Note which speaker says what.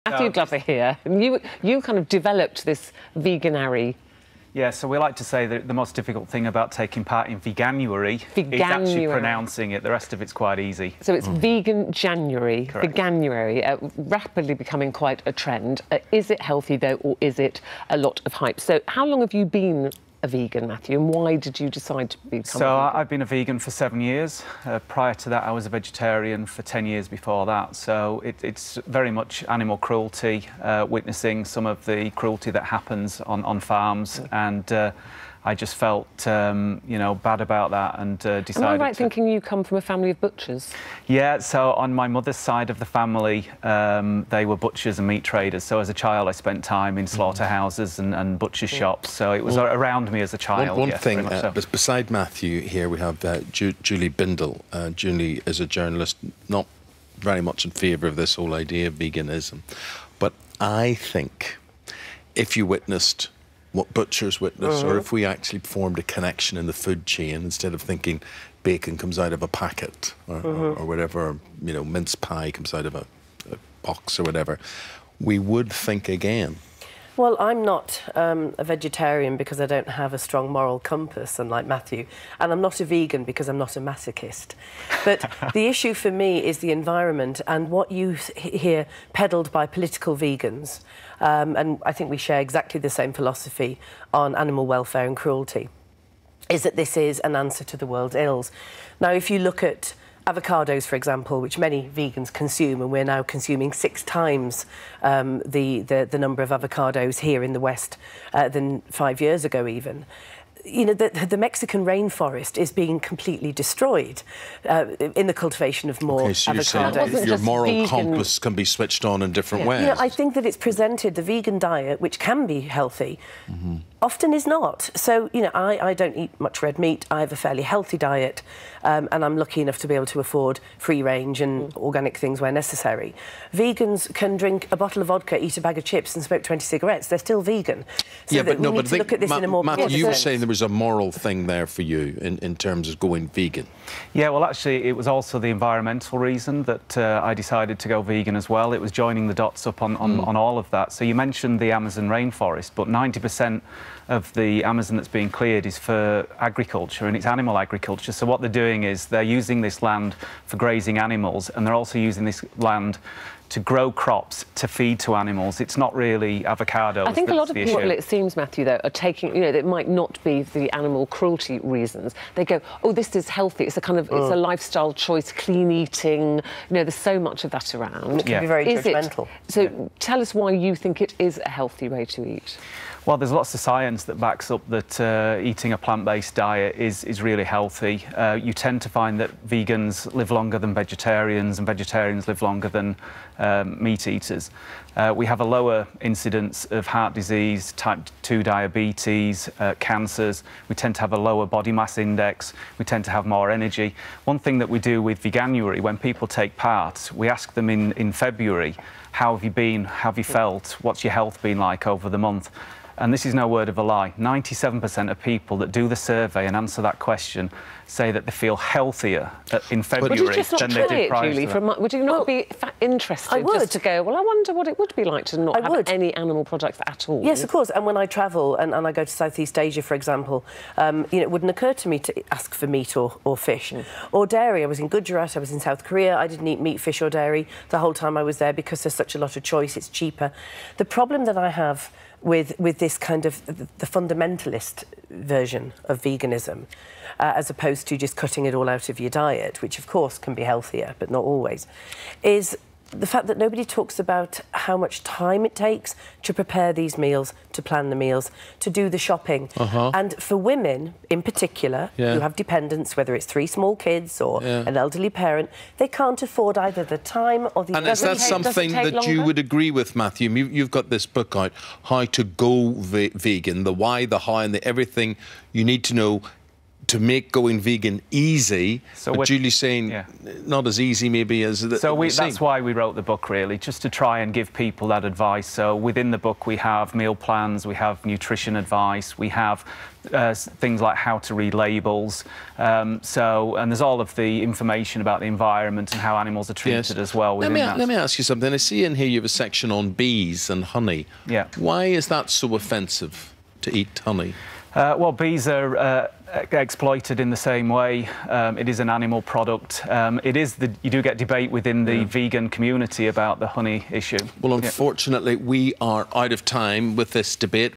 Speaker 1: Matthew Glover here. You kind of developed this Veganuary.
Speaker 2: Yeah, so we like to say that the most difficult thing about taking part in Veganuary is actually pronouncing it. The rest of it's quite easy.
Speaker 1: So it's Vegan January.
Speaker 2: Correct.
Speaker 1: Veganuary, rapidly becoming quite a trend. Is it healthy, though, or is it a lot of hype? So how long have you been a vegan, Matthew, and why did you decide to become a vegan?
Speaker 2: I've been a vegan for 7 years. Prior to that, I was a vegetarian for 10 years before that. So it's very much animal cruelty, witnessing some of the cruelty that happens on farms, and I just felt, you know, bad about that, and decided.
Speaker 1: Am I right thinking you come from a family of butchers?
Speaker 2: Yeah, so on my mother's side of the family, they were butchers and meat traders. So as a child, I spent time in slaughterhouses and butcher shops. So it was around me as a child.
Speaker 3: One thing, beside Matthew here, we have Julie Bindle. Julie is a journalist, not very much in favour of this whole idea of veganism. But I think if you witnessed what butchers witness, or if we actually formed a connection in the food chain, instead of thinking bacon comes out of a packet or whatever, you know, mince pie comes out of a box or whatever, we would think again.
Speaker 4: Well, I'm not a vegetarian because I don't have a strong moral compass, unlike Matthew, and I'm not a vegan because I'm not a masochist. But the issue for me is the environment, and what you hear peddled by political vegans, and I think we share exactly the same philosophy on animal welfare and cruelty, is that this is an answer to the world's ills. Now, if you look at avocados, for example, which many vegans consume, and we're now consuming 6 times the number of avocados here in the West than 5 years ago even. You know, the Mexican rainforest is being completely destroyed in the cultivation of more avocados.
Speaker 3: So your moral compass can be switched on in different ways.
Speaker 4: You know, I think that it's presented, the vegan diet, which can be healthy, often is not. So, you know, I don't eat much red meat. I have a fairly healthy diet, and I'm lucky enough to be able to afford free range and organic things where necessary. Vegans can drink a bottle of vodka, eat a bag of chips and smoke 20 cigarettes. They're still vegan. So
Speaker 3: yeah, but no, but
Speaker 4: look at this in a more
Speaker 3: Matthew, you were saying there was a moral thing there for you in terms of going vegan.
Speaker 2: Yeah, well, actually, it was also the environmental reason that I decided to go vegan as well. It was joining the dots up on all of that. So you mentioned the Amazon rainforest, but 90% of the Amazon that's being cleared is for agriculture, and it's animal agriculture. So what they're doing is they're using this land for grazing animals, and they're also using this land to grow crops to feed to animals. It's not really avocados.
Speaker 1: I think a lot of people, it seems, Matthew, though, are taking, you know, it might not be the animal cruelty reasons. They go, oh, this is healthy. It's a kind of, it's a lifestyle choice, clean eating. You know, there's so much of that around.
Speaker 4: It can be very judgmental.
Speaker 1: So tell us why you think it is a healthy way to eat.
Speaker 2: Well, there's lots of science that backs up that eating a plant-based diet is really healthy. You tend to find that vegans live longer than vegetarians, and vegetarians live longer than meat eaters. We have a lower incidence of heart disease, type 2 diabetes, cancers. We tend to have a lower body mass index. We tend to have more energy. One thing that we do with Veganuary, when people take part, we ask them in February, how have you been? How have you felt? What's your health been like over the month? And this is no word of a lie, 97% of people that do the survey and answer that question say that they feel healthier in February than they did prior to that.
Speaker 1: Would you not be interested just to go, well, I wonder what it would be like to not have any animal products at all?
Speaker 4: Yes, of course. And when I travel and I go to Southeast Asia, for example, you know, it wouldn't occur to me to ask for meat or fish or dairy. I was in Gujarat, I was in South Korea. I didn't eat meat, fish or dairy the whole time I was there because there's such a lot of choice. It's cheaper. The problem that I have with this kind of the fundamentalist version of veganism, as opposed to just cutting it all out of your diet, which of course can be healthier, but not always, is the fact that nobody talks about how much time it takes to prepare these meals, to plan the meals, to do the shopping. And for women, in particular, who have dependents, whether it's 3 small kids or an elderly parent, they can't afford either the time or the...
Speaker 3: And is that something that you would agree with, Matthew? You've got this book out, How to Go Vegan, the why, the how and the everything you need to know to make going vegan easy.
Speaker 2: So
Speaker 3: but Julie's saying not as easy maybe as
Speaker 2: that's why we wrote the book, really, just to try and give people that advice. So within the book we have meal plans, we have nutrition advice, we have things like how to read labels, and there's all of the information about the environment and how animals are treated as well within that.
Speaker 3: Let me ask you something. I see in here you have a section on bees and honey.
Speaker 2: Yeah.
Speaker 3: Why is that so offensive to eat honey?
Speaker 2: Well, bees are exploited in the same way. It is an animal product. You do get debate within the vegan community about the honey issue.
Speaker 3: Well, unfortunately, we are out of time with this debate.